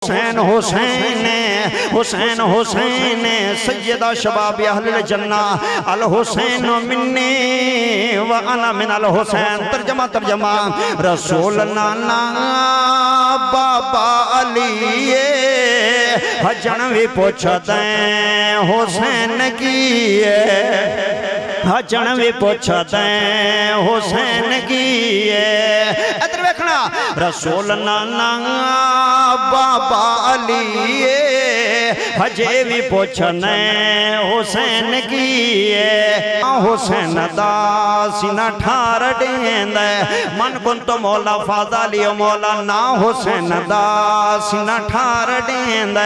حسین حسین حسین حسین سیدہ شباب اہل الجنہ الحسین منی وانا من الحسین ترجمہ رسول نانا بابا علی حجن بھی پوچھتیں حسین کی حجن بھی پوچھتیں حسین کی ادھر بیکھنا رسول نانا بابا علی حجے بھی پوچھتیں حسین کی حسین دا سینہ ٹھار دیند من کن تو مولا فاضلی مولا نا حسین دا سینہ ٹھار دیند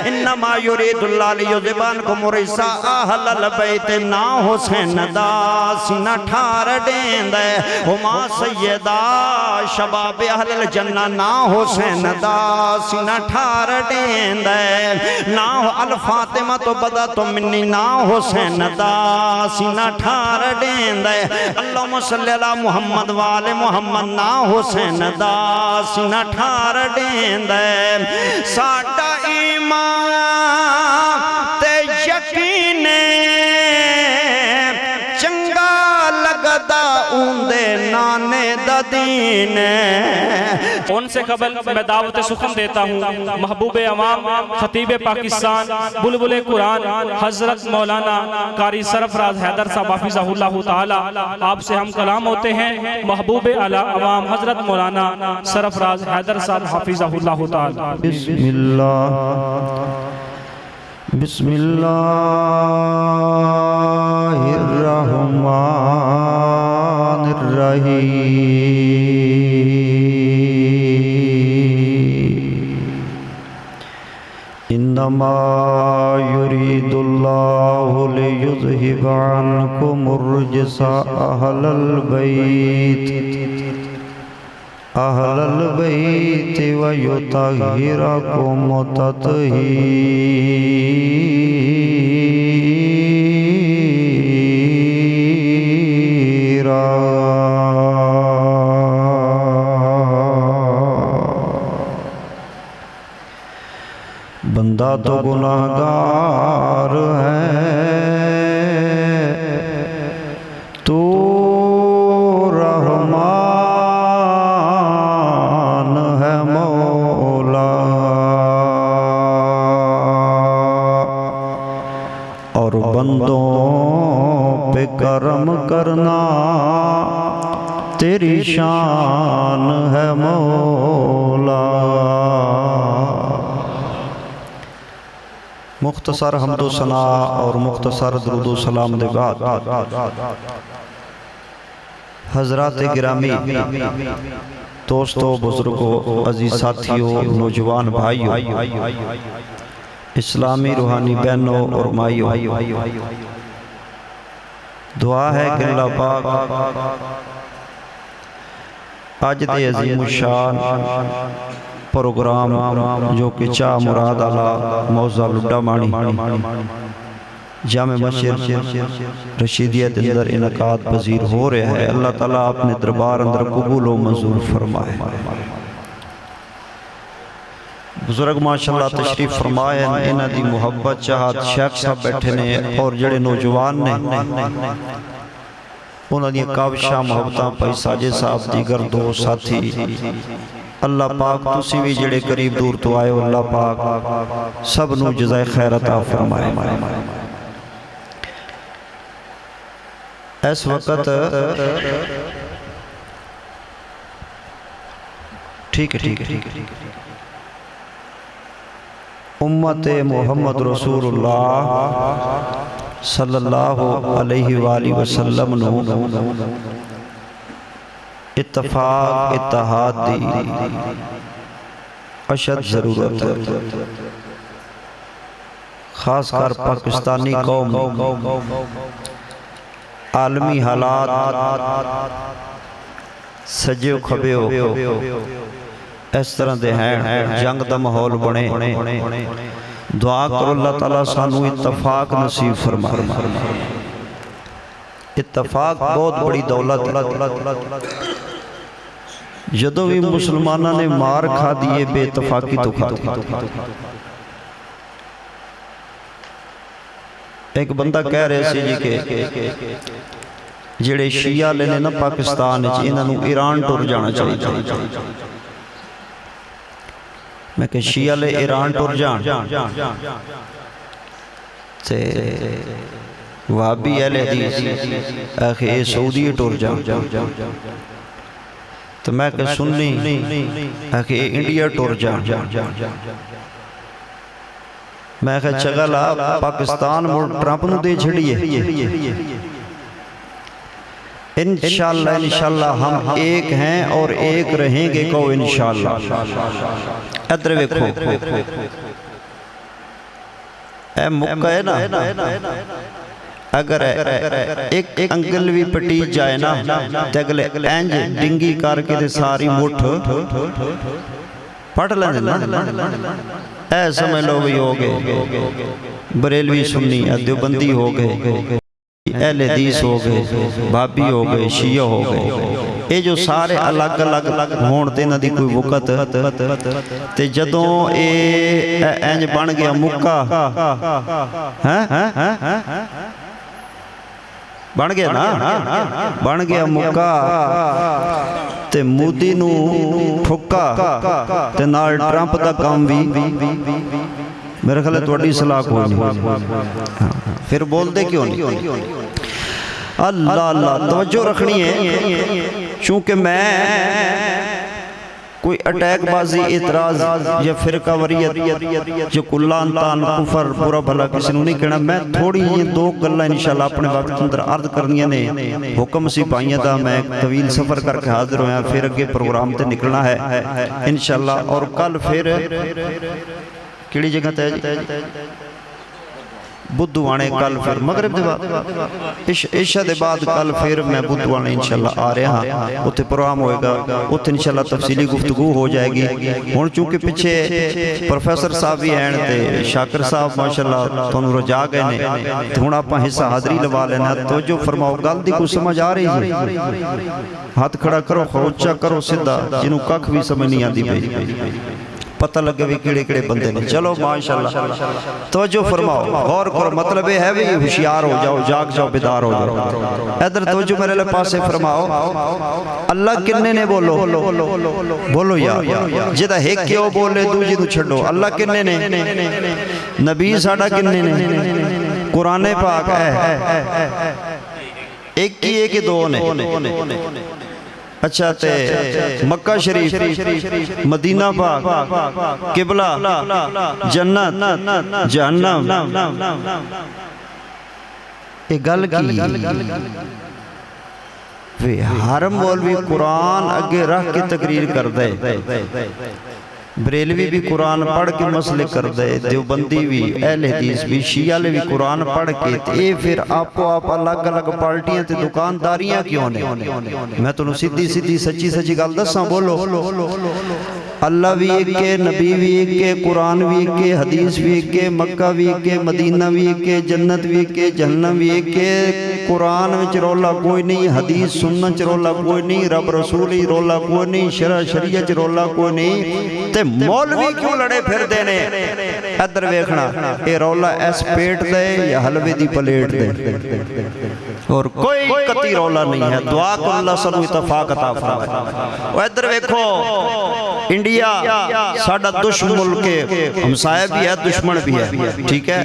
انما یرید اللہ لیذبانکم الرجس اہل البیت نا حسین دا سینہ ٹھار دیند ہما سیدہ شباب اہل الجنہ نا حسین دا سینہ ٹھار دیند نا الفاطمہ تو بدا تو منی نا حسین دا سینہ ٹھار دیند اللہم صلی اللہ محمد وآل محمد نا حسین دا سینہ ٹھار دیند ساٹا ایمان تے یقین چنگا لگدا اوندے نانے دا دین ان سے قبل میں دعوت سخن دیتا ہوں محبوب عوام خطیب پاکستان بلبل قرآن حضرت مولانا قاری سرفراز حیدر صاحب حافظہ اللہ تعالی آپ سے ہم کلام ہوتے ہیں محبوب عوام حضرت مولانا سرفراز حیدر صاحب حافظہ اللہ تعالی بسم اللہ الرحمن الرحیم انما یرید اللہ لیذہب عنکم الرجس اہل البیت ویطہرکم تطہیرا بندہ تو گناہگار ہے تو رحمان ہے مولا اور بندوں پہ کرم کرنا تیری شان ہے مولا مختصر حمد و ثناء اور مختصر درود و سلام دے بعد حضرات گرامی دوستو بزرگو عزیز ساتھیوں نوجوان بھائیوں اسلامی روحانی بہنوں اور مائیوں دعا ہے کہ اللہ پاک آج دے عظیم الشان پروگرام جو کہ چاہ مراد اللہ موضوع لڈا مانی جامع مسجد رشیدیت اندر انعقاد پذیر ہو رہے ہیں اللہ تعالیٰ اپنے دربار اندر قبول و منظور فرمائے بزرگ ماشاءاللہ تشریف فرمائے انہاں دی محبت چاہت شیخ صاحب بیٹھے نے اور جڑے نوجوان نے انہاں دی کاوشاں محبتاں پائی ساجے صاحب دیگر دو ساتھی اللہ پاک تسی بھی جڑے قریب دور تو آئے اللہ پاک سب نو جزائے خیر عطا فرمائے اس وقت ٹھیک ہے امت محمد رسول اللہ صلی اللہ علیہ وآلہ وسلم نو اتفاق اتحاد دی اشد ضرورت ہے خاص کر پاکستانی قوم عالمی حالات سجے کھبے ہو اس طرح دے ہیں جنگ دا ماحول بنے دعا کرو اللہ تعالیٰ سانو اتفاق نصیب فرمائے اتفاق بہت بڑی دولت جدوں بھی مسلمانوں نے مار کھا دیے بے اتفاقی تو کھا دی۔ ایک بندہ کہہ رہے سی جی کہ جڑے شیعہ لے نا پاکستان انہاں نوں ایران ٹر جانا چاہیے۔ میں کہ شیعہ لے ایران ٹر جان تے وہابی اہل حدیث آخے اے سعودی ٹر جان، تو میں کہ سنی آخے اے انڈیا ٹر جان۔ میں کہ چگلا پاکستان مڑ ٹرمپ نو دے چھڑیے۔ انشاءاللہ ہم ایک ہیں اور ایک رہیں گے، کہو انشاءاللہ۔ ادھر ویکھو اے مکہ ہے نا، اگر ایک انگل بھی پٹی جائے نا تے اگلے اینج ڈنگی کر کے ساری مٹھ پڑھ لیں نا، اے سمجھ لو بھی ہو گئے بریلوی سنی دیوبندی ہو گئے، اہل حدیث ہو گئے، بابی ہو گئے، شیعہ ہو گئے۔ یہ جو سارے الگ الگ ہون تے نہ دی کوئی وقت تے جدوں اے اینج بن گیا مکہ بن گیا نا، بن گیا مکہ تے مودی نو ٹھکا تے نال ٹرمپ دا کام بھی میرے خیال ہے توڑی صلاح کوئی نہیں، پھر بول دے کیوں نہیں؟ اللہ اللہ توجہ رکھنی ہے، چونکہ میں کوئی اٹیک بازی اعتراض یا فرقہ وریت جو کلان تان کفر برا بھلا کسی نے نہیں کہنا، میں تھوڑی یہ دو گلہ انشاءاللہ اپنے وقت اندر عرض کرنی نے حکم سی پائیاں دا میں طویل سفر کر کے حاضر ہویا، پھر اگے پروگرام تے نکلنا ہے انشاءاللہ۔ اور کل پھر کیڑی جگہ تے بدھوانے کل پھر مغرب دے بعد عشاء دے بعد کل پھر میں بدھوانے انشاءاللہ آ رہا ہاں، اتھے پروگرام ہوئے گا، اتھے انشاءاللہ تفصیلی گفتگو ہو جائے گی۔ ہون چونکہ پچھے پروفیسر صاحب بھی ہیں تے شاکر صاحب ماشاءاللہ تھانوں رجا گئے نے، ہون آپاں حصہ حاضری لوا لینا، توجہ فرماؤ گل دی کو سمجھ آ رہی ہے؟ ہاتھ کھڑا کرو، خروچہ کرو سدھا، جنہوں ککھ بھی سمجھ نہیں آتی پئی، پتہ لگے بھی کیڑے کیڑے بندے نے۔ چلو ماشاءاللہ توجہ فرماؤ، غور کرو، مطلب یہ ہے بھی ہوشیار ہو جاؤ، جاگ جاؤ، بیدار ہو جاؤ۔ ادھر توجہ میرے لئے پاسے فرماؤ، اللہ کنے نے بولو بولو یا جدہ ایک کیوں بولے دوجی تو چھڑو، اللہ کنے نے، نبی ساڑھا کنے نے، قرآن پاک ہے ایک کی ایک دو نے، اچھا تے مکہ شریف، مدینہ پاک، قبلہ، جنت، جہنم، ایک گل کی ہر مولوی قرآن اگے رکھ کے تقریر کر دے، بریلوی بھی قرآن پڑھ کے مسئلے کر دے، دیوبندی بھی، اہل حدیث بھی، شیعہ لے بھی قرآن پڑھ کے، اے پھر آپ الگ الگ پارٹیاں تے دکانداریاں کیوں نے؟ میں تو سیدھی سیدھی سچی سچی گل دساں، بولو اللہ بھی ایک کے، نبی بھی ایک کے، قرآن بھی ایک کے، حدیث بھی ایک کے، مکہ بھی ایک کے، مدینہ بھی ایک کے، جنت بھی ایک کے، جہنم بھی ایک کے، قرآن وچ رولا کوئی نہیں، حدیث سنت چ رولا کوئی نہیں، رب رسولی رولا کوئی نہیں، شرع شریعت چ رولا کوئی نہیں، تے مولوی کیوں لڑے پھر دینے؟ ادھر ویکھنا اے رولا ایس پیٹ دے یا حلوے دی پلیٹ دے، اور کوئی کتی رولا نہیں ہے، دعا کو اللہ سب اتفاق عطا فرمائے۔ اور ادھر ویکھو انڈیا ساڑھا دشمن ملک ہے، ہمسایہ بھی ہے، دشمن بھی ہے، ٹھیک ہے؟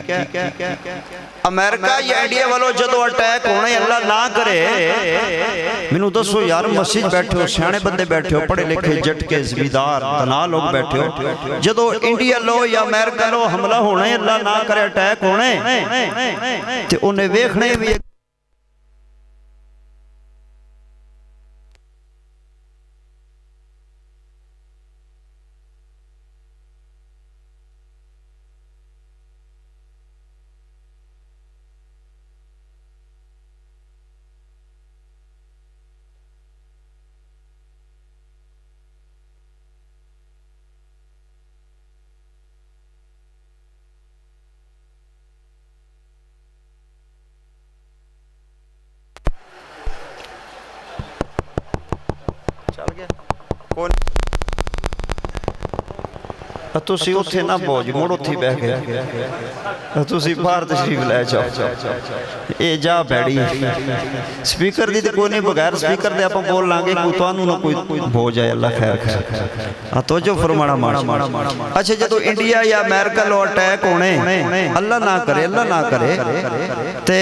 امریکہ یا انڈیا والوں جدو اٹیک ہونے اللہ نہ کرے، منو دسو یار مسجد بیٹھے ہو، سیانے بندے بیٹھے ہو، پڑھے لکھے جٹ کے زمیدار تنا لوگ بیٹھے ہو، جدو انڈیا لو یا امریکہ لو حملہ ہونے اللہ نہ کرے اٹیک ہونے تے انہیں ویکھنے بھی ਤੁਸੀਂ ਉੱਥੇ ਨਾ ਬੋਝ ਮੁੜ ਉੱਥੇ ਬਹਿ ਕੇ ਤੁਸੀਂ ਬਾਹਰ ਤਸ਼ਰੀਫ ਲੈ ਜਾਓ ਇਹ ਜਾ ਬੈੜੀ ਸਪੀਕਰ ਦੀ ਤੇ ਕੋਈ ਨਹੀਂ ਬਗੈਰ ਸਪੀਕਰ ਦੇ ਆਪਾਂ ਬੋਲ ਲਾਂਗੇ ਕੋਈ ਤੁਹਾਨੂੰ ਨਾ ਕੋਈ ਬੋਝ ਹੈ ਅੱਲਾ ਖੈਰ ਆ ਤੋਜੋ ਫਰਮਾਣਾ ਮਾਰ ਅੱਛਾ ਜਦੋਂ ਇੰਡੀਆ ਜਾਂ ਅਮਰੀਕਾ ਲੋ ਅਟੈਕ ਹੋਣੇ ਅੱਲਾ ਨਾ ਕਰੇ ਤੇ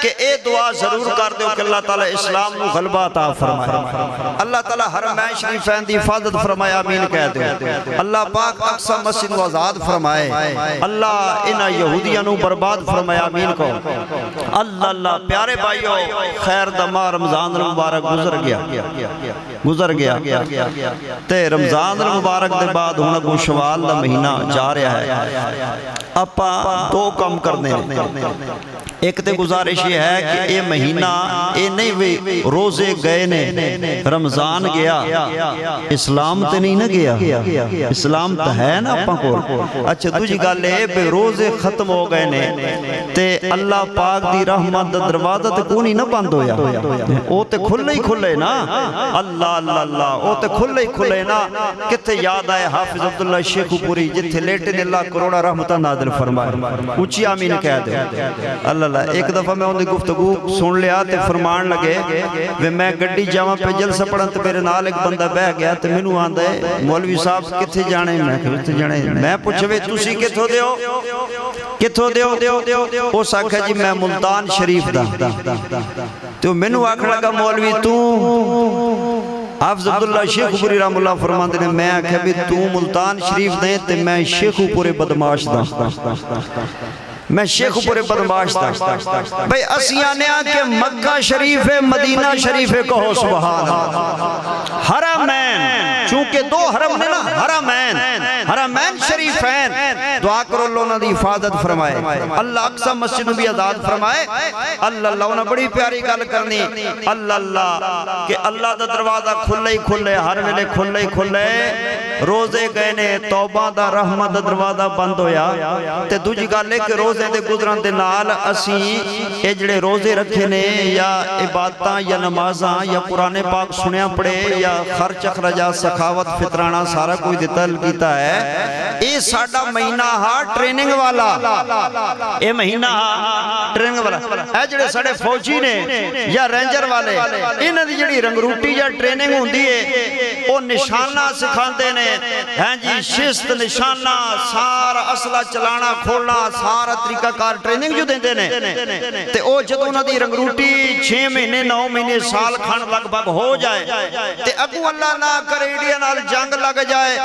کہ اے دعا ضرور کر دیو کہ اللہ تعالیٰ اسلام نو غلبہ عطا فرمائے اللہ تعالیٰ حرمین شریفین دی حفاظت فرمائے آمین کہہ دیو اللہ پاک اقصی مسجد و آزاد فرمائے اللہ انہا یہودیاں نو برباد فرمائے آمین کو اللہ پیارے بھائیو خیر دماء رمضان المبارک گزر گیا تے رمضان المبارک دے بعد ہونا کو شوال دا مہینہ جا رہا ہے اپا دو کم کرنے ایک تے گزارش یہ ہے کہ اے مہینہ اے نہیں وی روزے گئے نے رمضان گیا اسلام تے نہیں نہ گیا اسلام تے ہے نا اپا کو اچھا دوجی گل ہے بے روزے ختم ہو گئے نے تے اللہ پاک دی رحمت دروازہ تے کونی نہ بند ہویا او تے کھلے ہی کھلے نا اللہ او تے کھلے ہی کھلے نا کتے یاد آئے حافظ عبداللہ شیخ پوری جتھے لیٹے نے اللہ کروڑا رحمتہ نازل فرمائے اونچی آمین کہہ دے اللہ ایک دفعہ میں ان دی گفتگو سن لیا تے فرمان لگے وے میں گڈی جاواں پہ جلسہ پڑھن تے میرے نال ایک بندہ بہ گیا تے مینوں آندا ہے مولوی صاحب کتھے جانے میں کتھے جانے میں پوچھے تسی کتھوں دیو او ساکھا جی میں ملتان شریف دا تو مینوں آکھن لگا مولوی تو حافظ عبداللہ شیخ پوری رحم اللہ فرماندے نے میں آکھیا بھی تو ملتان شریف دیں تے میں شیخ پورے بدماش دا میں شیخ پورے بدماش دا بھئی اسیانے آکے مکہ شریف ہے مدینہ شریف ہے کہو سبحان حرمین چونکہ دو حرم نے نا حرمین شریفین دعا کرو اللہ نے دی حفاظت فرمائے اللہ اقصی مسجد بھی آزاد فرمائے اللہ انہوں نے بڑی پیاری گل کرنی اللہ کہ اللہ دا دروازہ کھلے ہر ویلے کھلے روزے گئے نے توبہ دا رحمت دا دروازہ بند ہویا تے دوجی گل ہے کہ روزے دے گزرن دے نال اسی اے جڑے روزے رکھے نے یا عبادتاں یا نمازاں یا قرآن پاک سنیا پڑے یا خرچ اخراجات سخاوت فطرانہ سارا کوئی دتل کیتا ہے اے ساڑا مہینہ ہاں ٹریننگ والا اے مہینہ ہاں ٹریننگ والا اے جڑے ساڑے فوجی نے یا رینجر والے انہ دی جڑی رنگروٹی یا ٹریننگ ہوں دیئے او نشانہ سکھاندے نے ہیں جی شست نشانہ سارا اسلحہ چلانا کھولنا سارا طریقہ کار ٹریننگ جو دیندے نے تے او جدوں نہ دی رنگروٹی 6 مہینے 9 مہینے سال کھان لگ بھگ ہو جائے تے اگو اللہ نہ کرے انڈیا نال جنگ لگ جائے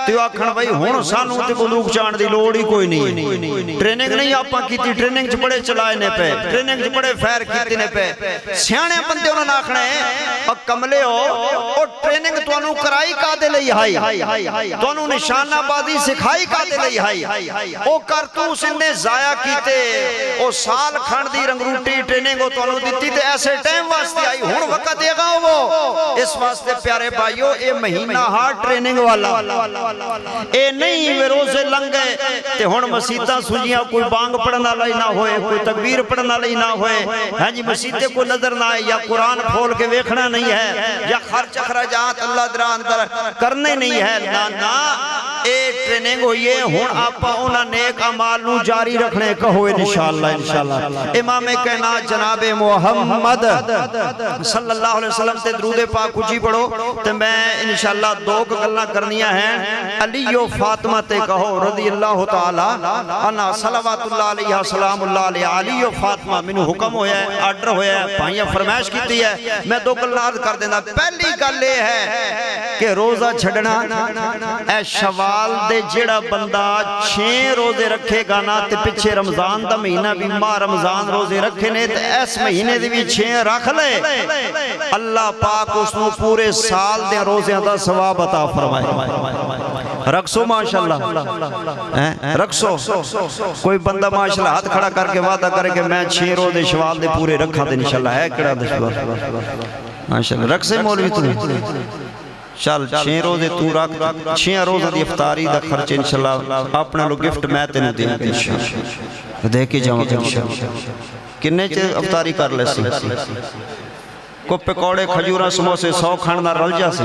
تے آکھن بھائی ہن سانوں تے بندوق چان دی لوڑ ہی کوئی نہیں ٹریننگ نہیں آپاں کیتی ٹریننگ چ بڑے چلائے نے پے ٹریننگ چ بڑے فائر کیتے نے پے سیانے بندے انہاں نے آکھنا ہے او کملے ہو او ٹریننگ تانوں کرائی کادے لئی ہائی تانوں نشانہ بازی سکھائی کادے لئی ہائی او کارتوس نے ضائع کیتے او سال کھان دی رنگروٹی ٹریننگ او تانوں دتی تے ایسے ٹائم واسطے آئی ہن وقت دے گا وہ اس واسطے پیارے بھائیو اے مہینہ ہا ٹریننگ والا اے نہیں وے روزے لنگ گئے تے ہن مسیتاں سجیاں کوئی بانگ پڑھن والا ہی نہ ہوئے کوئی تکبیر پڑھن والا ہی نہ ہوئے ہاں جی مسیتے کو نظر نہ آئے یا قرآن کھول کے ویکھنا نہیں ہے یا خرچ اخراجات اللہ درہ اندر کرنے نہیں ہے نہ اے ٹریننگ ہوئیے ہن آپا انہاں نیک اعمال نو جاری رکھنے کہو انشاءاللہ امام کائنات جناب محمد صلی اللہ علیہ وسلم تے درود پاک اچھی پڑھو تے میں انشاءاللہ دو گلاں کرنیاں ہیں علی و فاطمہ تے کہو رضی اللہ تعالی عنہ صلوات اللہ علیہ سلام اللہ علیہ علی و فاطمہ منو حکم ہویا ہے آرڈر ہویا ہے بھائیاں فرمائش کیتی ہے میں دو گلاں عرض کر دینا پہلی گل یہ ہے کہ روزہ چھڑنا اے شوال دے دے جڑا بندہ 6 روزے رکھے گا نا تے پچھے رمضان دا مہینہ بھی ماہ رمضان روزے رکھے نے تے اس مہینے دی بھی 6 رکھ لے اللہ پاک اس نو پورے سال دے روزیاں دا ثواب عطا فرمائے رکھسو ماشاءاللہ رکھسو کوئی بندہ ماشاءاللہ ہاتھ کھڑا کر کے وعدہ کرے کہ میں 6 روزے شوال دے پورے رکھا دے انشاءاللہ ہے کڑا دشوار ماشاءاللہ رکھ سے مولوی تمہیں چل 6 روزے تو رکھ 6 روزہ دی افطاری دا خرچ انشاءاللہ اپنے لوگ گفٹ میں تینوں دیں گے انشاءاللہ دیکھ کے جاؤں گا انشاءاللہ کنے چے افطاری کر لے سی کو پکوڑے کھجورہ سموسے 100 کھانا رل جا سی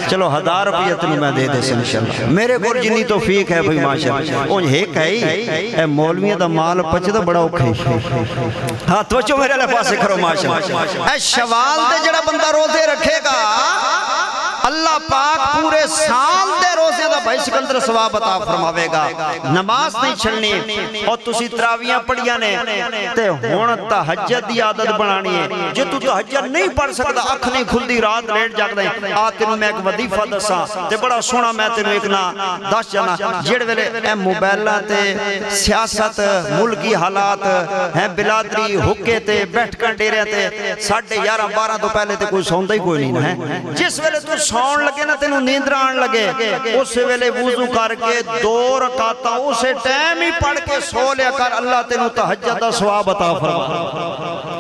چلو 1000 روپیہ تینوں میں دے دے سی انشاءاللہ میرے گھر جنی توفیق ہے بھئی ماشاءاللہ اون ایک ہے اے مولویہ دا مال پچ دا بڑا اوکھے ہاں توچو میرے لئے پاسے کرو ماشاءاللہ اے شوال دے جڑا بندہ روزے رکھے گا اللہ پاک پورے سال دے روزے دا بھائی سکندر ثواب عطا فرماوے گا نماز نہیں چھڑنی اور تسی تراویاں پڑھیاں نے تے ہون تہجد دی عادت بنانی ہے جے تو تہجد نہیں پڑھ سکتا اکھ نہیں کھل رات لیٹ جاگ دیں آ تینوں میں ایک وظیفہ دسا تے بڑا سونا میں تینوں ایک نا دس جانا جڑ ویلے اے موبائلہ تے سیاست ملکی حالات ہیں بلادری حکے تے بیٹھ کر ڈیرے تے 11:30 12 تو پہلے تے کوئی سوندہ ہی کوئی نہیں ہے جس ویلے تو سون لگے نا تینوں نیندر آن لگے اس ویلے وضو کر کے 2 رکعتاں اسے ٹائم ہی پڑھ کے سو لیا کر اللہ تینوں تہجد دا ثواب عطا فرما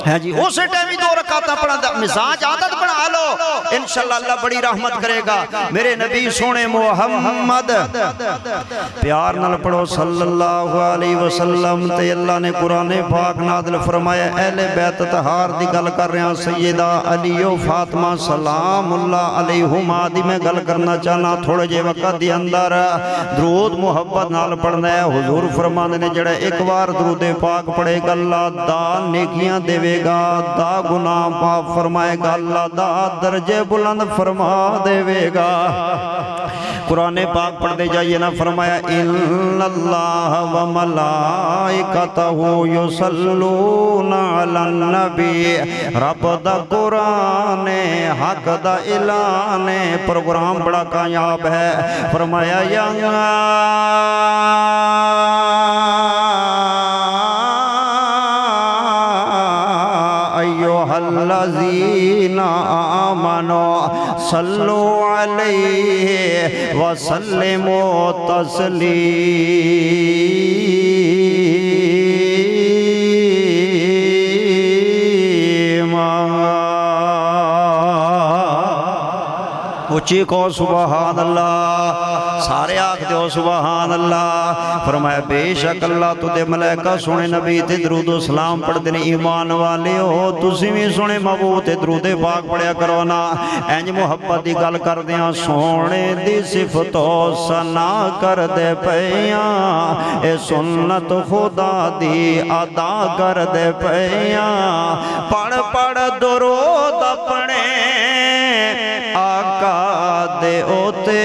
ہے جی اسے ٹائم ہی 2 رکعتاں پڑھا دا مزاج عادت بنا لو انشاءاللہ اللہ بڑی رحمت کرے گا میرے نبی سونے محمد پیار نال پڑھو صلی اللہ علیہ وسلم تے اللہ نے قرآن پاک نازل فرمایا اہل بیت طہار دی گل کر رہے ہیں سیدہ علی و فاطمہ سلام اللہ علیہما دی میں گل کرنا چاہنا تھوڑے جے وقت دی اندر درود محبت نال پڑھنا ہے حضور فرمانے نے جڑا ایک بار درود پاک پڑھے گا اللہ دا نیکیاں دے گا دا گناہ معاف فرمائے گا اللہ دا درجے بلند فرما دے گا قرآن پاک پڑھ دے جائیے نا فرمایا ان اللہ و ملائکتہ یصلون علی النبی رب دا قرآن حق دا اعلان پروگرام بڑا کامیاب ہے فرمایا یا ایوہ الذین آمنوا صلو علیہ وسلموا اچھی کو سبحان اللہ سارے آکھ دیو سبحان اللہ فرمایا بے شک اللہ تو دے ملائکہ سونے نبی تے درود و سلام پڑھ دینے ایمان والے ہو تسی بھی سونے محبوب تے درود پاک پڑھیا کرو نا اینج محبت دی گل کر دیاں سونے دی صفت و ثنا کر دے پیاں اے سنت خدا دی ادا کر دے پیاں پڑھ پڑھ درود اپنے آقا دے اوتے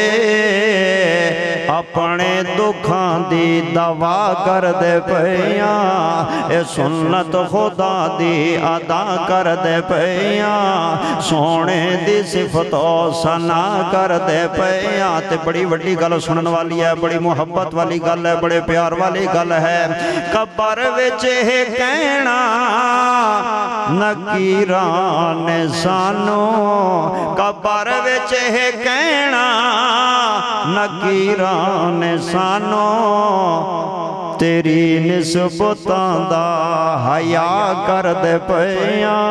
اپنے دکھاں دی دعا کر دے پیاں اے سنت خدا دی ادا کر دے پیاں سونے دی صفت و ثنا کر دے پیاں تے بڑی وڈی گل سنن والی ہے بڑی محبت والی گل ہے بڑے پیار والی گل ہے قبر وچ ہے کہنا نکیران سانو قبر وچ ہے کہنا نکیران سانو تیری نسبتاں دا حیا کر دے پیاں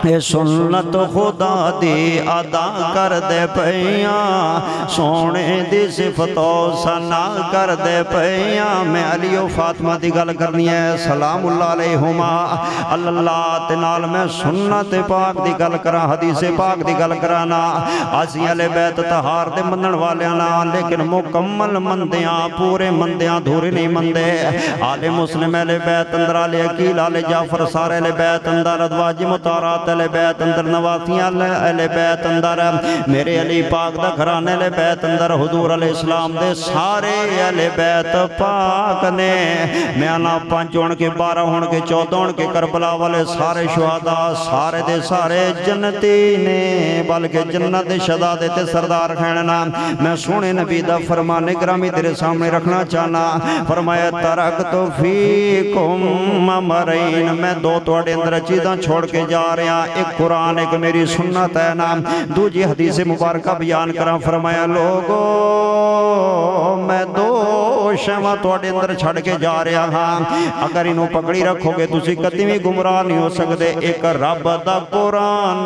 اے سنت خدا دی ادا کر دے پیاں سونے دی صفت و ثنا کر دے پیاں میں علی و فاطمہ دی گل کرنی ہے سلام اللہ علیہما اللہ تے نال میں سنت پاک دی گل کرا حدیث پاک دی گل کرانا اسی اہل بیت طہار دے منن والیاں نا لیکن مکمل مندیاں پورے مندیاں دھورے نہیں مندے آل مسلم اہل بیت اندر آل عقیل آل جعفر سارے اہل بیت اندر ادواج مطارات کرامات اہل بیت اندر نواسیاں اہل بیت اندر میرے علی پاک دا گھرانے اہل بیت اندر حضور علیہ السلام دے سارے اہل بیت پاک نے میں آنا 5 ہون کے 12 ہون کے 14 ہون کے کربلا والے سارے شہداء سارے دے سارے جنتی نے بلکہ جنت شہداء تے سردار کھینا میں سونے نبی دا فرمان گرامی تیرے سامنے رکھنا چاہنا فرمایا ترکت فیکم امرین میں 2 توڑے اندر چیزاں چھوڑ کے جا رہے ہیں ایک قرآن ایک میری سنت ہے نا دوجی حدیث مبارکہ بیان کرا فرمایا لوگو میں 2 شیواں توڑے اندر چھڑ کے جا رہے ہیں اگر انہوں پکڑی رکھو گے تسی کدی بھی گمراہ نہیں ہو سکتے ایک رب دا قرآن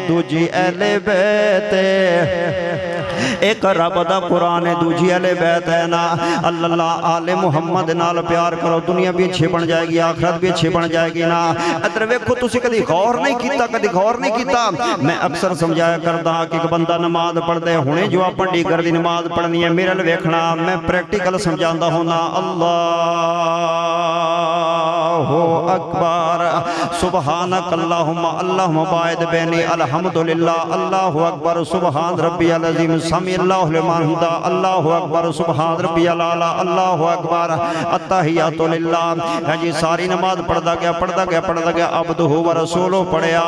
دوجی اہل بیت ایک رب دا قرآن دوجی اہل بیت ہے نا اللہ آل محمد نال پیار کرو دنیا بھی اچھی بن جائے گی آخرت بھی اچھی بن جائے گی نا ادھر ویکھو تسی کدی غور نہیں کیتا کدی غور نہیں کیتا میں اکثر سمجھایا کرتا کہ ایک بندہ نماز پڑھ دے ہونے جو آپ پڑھی کر دی نماز پڑھنی ہے میرے لئے ویکھنا میں پریکٹیکل سمجھاندہ ہونا اللہ اکبر سبحانک اللہم اللہم باعد بینی الحمدللہ اللہ اکبر سبحان ربی العظیم سمی اللہ لمن حمدہ اللہ اکبر سبحان ربی العالی اللہ اکبر التحیات للہ ہے جی ساری نماز پڑھدا گیا عبدہ و رسولہ پڑھیا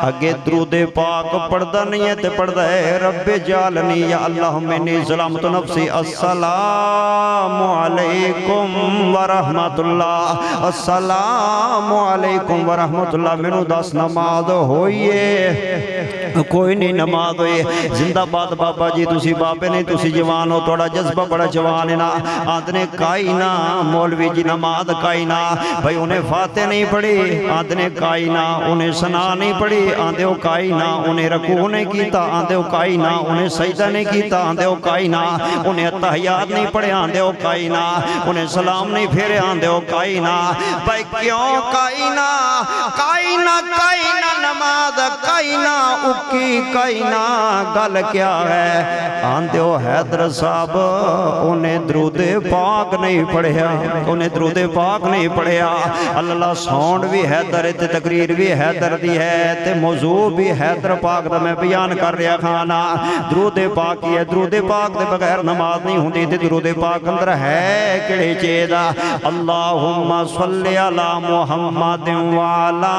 اگے درود پاک پڑھدا نہیں ہے تے پڑھدا ہے رب جعلنی یا اللہم انی ظلمت نفسی السلام علیکم ورحمت اللہ السلام علیکم ورحمت اللہ منو 10 نماز ہوئیے کوئی نہیں نماز ہوئے زندہ باد بابا جی تسی بابے نہیں تسی جوان ہو توڑا جذبہ بڑا جوان ہے نا آدھنے کائی نا مولوی جی نماز کائی نا بھئی انہیں فاتح نہیں پڑھی آدھنے کائی نا انہیں سنا نہیں پڑھی آدھے ہو کائی نا انہیں رکوع نہیں کیتا آدھے ہو کائی نا انہیں سجدہ نہیں کیتا آدھے ہو کائی نا انہیں اتحیات نہیں پڑھے آدھے ہو کائی نا انہیں سلام نہیں پھیرے آدھے ہو کائی نا بھئی کیوں کائی نا نماز کائی نا اکی کائی نا گل کیا ہے آندے ہو حیدر صاحب انہیں درود پاک نہیں پڑھیا انہیں درود پاک نہیں پڑھیا اللہ سونڈ بھی حیدر تے تقریر بھی حیدر دی ہے تے موضوع بھی حیدر پاک دا میں بیان کر رہا کھانا درود پاک ہی ہے درود پاک دے بغیر نماز نہیں ہوندی تے درود پاک اندر ہے کڑے چیدہ اللہم صلی علی محمد وعلا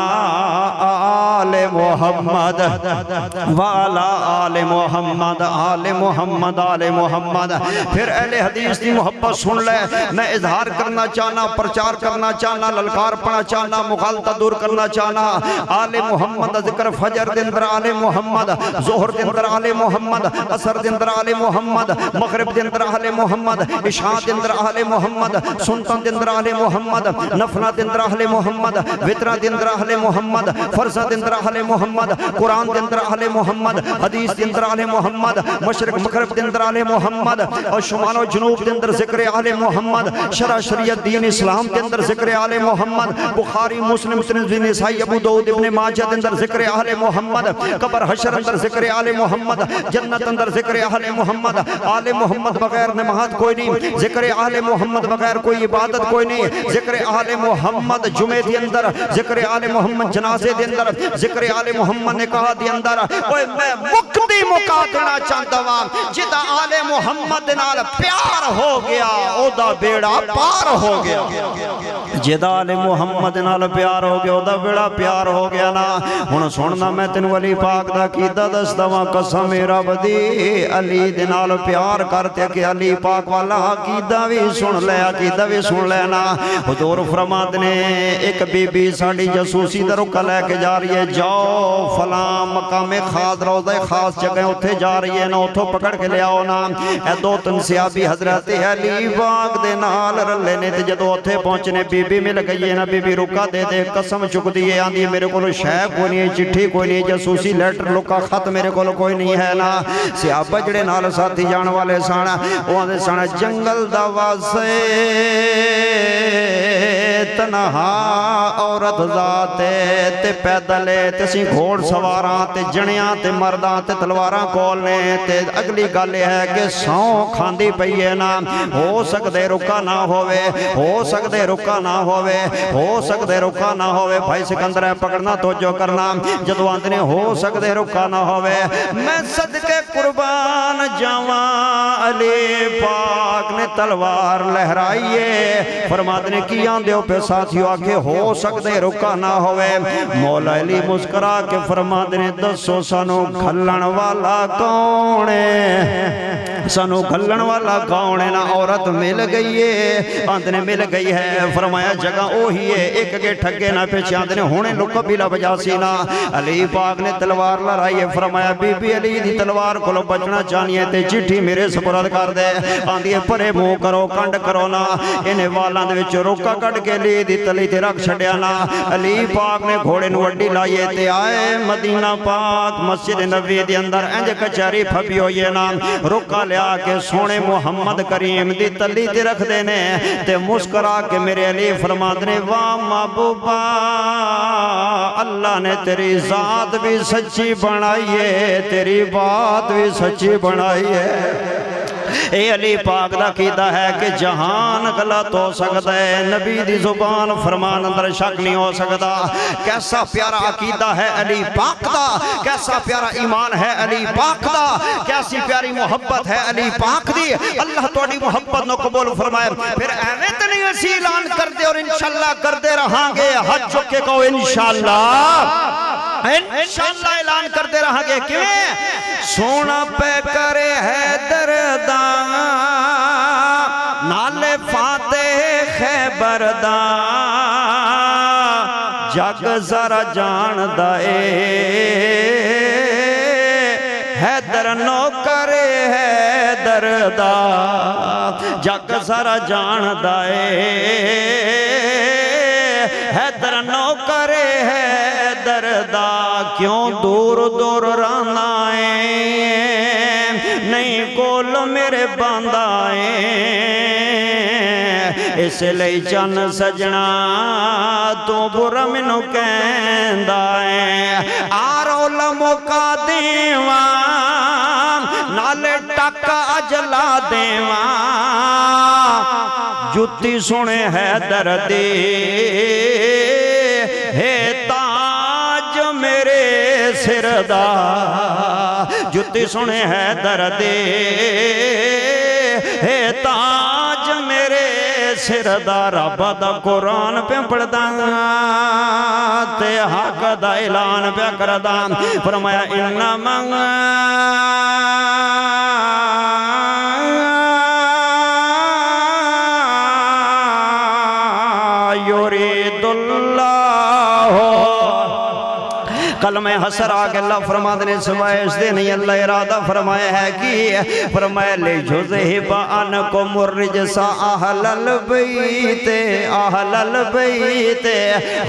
آل محمد وعلا آل محمد آل محمد آل محمد پھر اہل حدیث کی محبت سن لے میں اظہار کرنا چاہنا پرچار کرنا چاہنا للکار پڑھنا چاہنا مغالطہ دور کرنا چاہنا آل محمد ذکر فجر دندر آل محمد ظہر دندر آل محمد عصر دندر آل محمد مغرب دندر آل محمد عشاء دندر آل محمد سنتن دندر آل محمد نفلہ دندر آل محمد وطرہ دندر آل محمد فرضہ دندر آل محمد قرآن دندر آل محمد حدیث دندر آل محمد مشرق مغرب دندر آل محمد اور شمال و جنوب دندر ذکر آل محمد شرع شریعت دین اسلام دندر ذکر آل محمد بخاری مسلم ترمذی نسائی ابو داؤد ابن ماجہ دندر ذکر آل محمد قبر حشر اندر ذکر آل محمد جنت اندر ذکر آل محمد بغیر نماز کوئی نہیں ذکر آل محمد بغیر کوئی عبادت کوئی نہیں ذکر آل محمد جمعے دی اندر ذکر آل محمد جنازے دی اندر ذکر آل محمد نکاح دی اندر اوے میں مقدی مکا دینا چاہتا ہوں جدا آل محمد نال پیار ہو گیا او دا بیڑا پار ہو گیا جدا آل محمد نال پیار ہو گیا او دا بیڑا پیار ہو گیا نا ہن سننا میں تینوں علی پاک دا کیتا دسدا وا قسم رب دی علی دے نال پیار کرتے کہ علی پاک والا عقیدہ بھی سن لے عقیدہ بھی سن لے نا حضور فرماتے نے ایک بی بی ساڈی جاسوسی دا رکا لے کے جا رہی ہے جاؤ فلاں مقام خاص روضہ خاص جگہ اتھے جا رہی ہے نا اتھو پکڑ کے لے آؤ نا اے 2 تنسیابی حضرت علی پاک دے نال رلے نے تے جدو اتھے پہنچنے بی بی مل گئی ہے نا بی بی رکا دے دے قسم چک دیئے آندھی میرے کولو شے کوئی نہیں چٹھی کوئی نہیں جاسوسی لیٹر لکا خط میرے کولو کوئی نہیں ہے نا سیاب بجڑے نال ساتھی جان والے سانا وہاں دے سانا جنگل دا واسے تنہا عورت ذات تے پیدل تے سی گھوڑ سواراں تے جنیاں تے مرداں تے تلواراں کول نے تے اگلی گل ہے کہ سو کھاندی پئی ہے نا ہو سکدے رکا نہ ہووے ہو سکدے رکا نہ ہووے ہو سکدے رکا نہ ہووے بھائی سکندر ہے پکڑنا توجہ کرنا جدو آندنے ہو سکدے رکا نہ ہووے میں صدقے قربان جاواں علی پاک نے تلوار لہرائیے فرماتے نے کی آن دیو پہ ساتھیو آکے ہو سکدے رکا نہ ہوئے مولا علی مسکرا کے فرماتے نے دسو سانو کھلن والا کونے سانو کھلن والا کونے نا عورت مل گئی ہے آندنے مل گئی ہے فرمایا جگہ اوہی ہے ایک کے ٹھگے نہ پیچھے آندنے ہونے لکا بھی لبجا سینا علی پاک نے تلوار لڑائیے فرمایا بی بی علی دی تلوار کو لو بچنا چاہیے تے چٹھی میرے سپرد کر دے آندھی پرے منہ کرو کنڈ کرو نا انہیں والاں دے وچ روکا کٹ کے لی دی تلی تے رکھ چھڑیا نا علی پاک نے گھوڑے نو وڈی لائیے تے آئے مدینہ پاک مسجد نبوی دے اندر انج کچہری پھپی ہوئی نا روکا لیا کے سونے محمد کریم دی تلی تے رکھ دینے تے مسکرا کے میرے علی فرما دینے واہ محبوبہ اللہ نے تیری ذات بھی سچی بنائیے تیری بات بھی سچی بنائیے اے علی پاک دا کیتا ہے کہ جہان غلط ہو سکتا ہے نبی دی زبان فرمان اندر شک نہیں ہو سکتا کیسا پیارا عقیدہ ہے علی پاک دا کیسا پیارا ایمان ہے علی پاک دا کیسی پیاری محبت ہے علی پاک دی اللہ توڑی محبت نو قبول فرمائے پھر ایویں تو نہیں اسی اعلان کر دے اور انشاءاللہ کر دے رہاں گے حج چکے کو انشاءاللہ اعلان کر دے رہاں گے کیویں سونا پہ کرے ہے دردان نالے فاتح خیبردان جگ ذرا جان دائے حیدر نوکر حیدر دا جگ ذرا جان دائے حیدر نوکر حیدر دا کیوں دور دور رانائیں نہیں کول میرے باندائیں اس لئے چن سجنا تو برا منو کہندائیں آرو لمکا دیوان نالے ٹکا اجلا دیوان جتی سنے ہے دردی ہے تاج میرے سردہ جتی سنے ہے دردی ہے تاج میرے سردہ رب دا قرآن پہ پڑھدا تے حق دا اعلان پہ کردا فرمایا انما یرید اللہ کلمہ حسر آگے اللہ فرما دینے سوائے اس دے نہیں اللہ ارادہ فرمایا ہے کہ فرمایا لے جزہب عنکم الرجس اہل البیت اہل البیت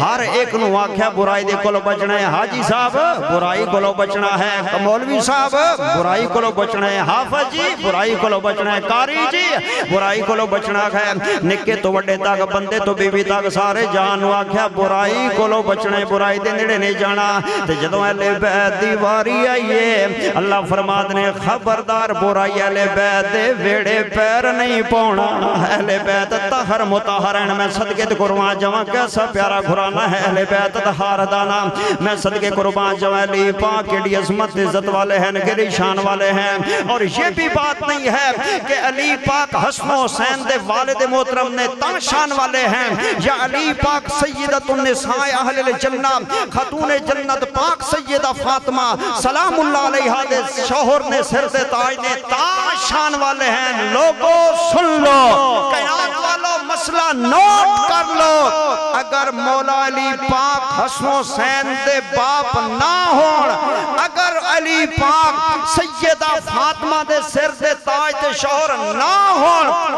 ہر ایک نو آکھیا برائی دے کولو بچنا ہے حاجی صاحب برائی کولو بچنا ہے مولوی صاحب برائی کولو بچنا ہے حافظ جی برائی کولو بچنا ہے قاری جی برائی کولو بچنا ہے نکے تو وڈے تاک بندے تو بی بی تاک سارے جانو آکھیا برائی کولو بچنا ہے برائی دے نیڑے نہیں جانا تے جدوں اہل بیت دیواری آئیے اللہ فرماد نے خبردار برائی اہل بیت دے ویڑے پیر نہیں پونا اہل بیت طہر مطہرین میں صدقے قربان جوان کیسا پیارا گھرانا ہے اہل بیت طہار دانا میں صدقے قربان جوان علی پاک کیڑی عظمت عزت والے ہیں کیڑی شان والے ہیں اور یہ بھی بات نہیں ہے کہ علی پاک حسن و حسین دے والد محترم نے تا شان والے ہیں یا علی پاک سیدۃ النساء اہل الجنہ خاتون جنت پاک سیدہ فاطمہ سلام اللہ علیہ دے شوہر نے سر دے تاج نے تا شان والے ہیں لوگو سن لو قیامت والو مسئلہ نوٹ کر لو اگر مولا علی پاک حسن و حسین دے باپ نہ ہون اگر علی پاک سیدہ فاطمہ دے سر دے تاج دے شوہر نہ ہون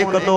1 2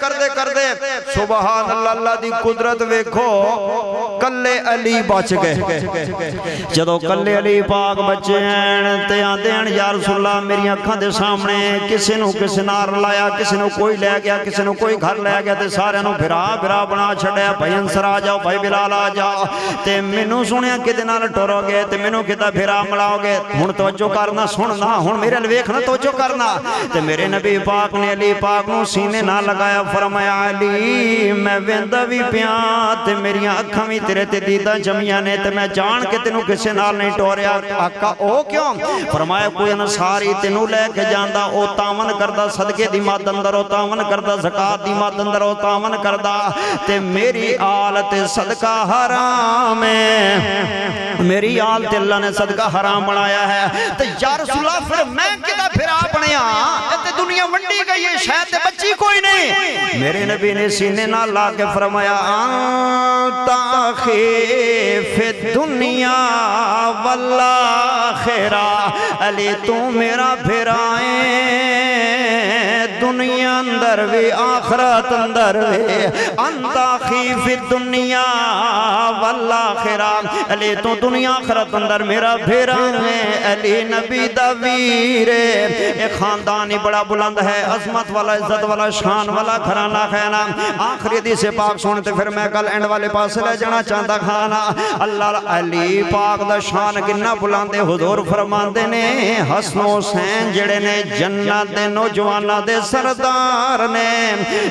کردے سبحان اللہ اللہ دی قدرت ویکھو کلے علی بچ گئے جدو کلے علی پاک بچے ہیں تے آندے ہیں یا رسول اللہ میری اکھاں دے سامنے کسے نو کسے نار لایا کسے نو کوئی لے گیا کسے نو کوئی گھر لے گیا تے سارے نو بھرا بنا چھڑیا بھائی انصر آ جاؤ بھائی بلال آ جاؤ تے مینوں سنیا کدے نال ٹرو گے تے مینوں کدا بھرا ملاؤ گے ہن توجہ کرنا سننا ہن میرے ال ویکھنا توجہ کرنا تے میرے نبی پاک نے علی پاک نو سینے نال لگایا فرمایا علی میں ویندا وی پیاں تے میریاں اکھاں وی تیرے تے دیداں جمیاں نے تے میں جان کے تینوں کسے نال نہیں ٹوریا آقا او کیوں فرمایا کوئی انصاری تینوں لے کے جاندا او تاون کردا صدقے دی ماد اندر او تاون کردا زکات دی ماد اندر او تاون کردا تے میری آل تے صدقہ حرام ہے میری آل تے اللہ نے صدقہ حرام بنایا ہے تے یا رسول اللہ پھر میں کدا پھر بنیا تے دنیا ونڈی گئی ہے شاید تے بچی کوئی نہیں میرے نبی نے سینے نہ لا کے فرمایا انت اخی فی الدنیا والآخرہ علی تو میرا بھرائیں دنیا اندر وی آخرت اندر وی انت اخی فی الدنیا والآخرہ علی تو دنیا آخرت اندر میرا بھرائیں علی نبی دا ویر ایک خاندانی بڑا بلند ہے عظمت والا عزت والا شان والا گھرانہ خینا آخری حدیث پاک سنتے پھر میں کل اینڈ والے پاس لے جانا چاہتا کھانا اللہ علی پاک دا شان کنا بلاندے حضور فرماندے نے حسن و حسین جڑے نے جنت دے نوجوانہ دے سردار نے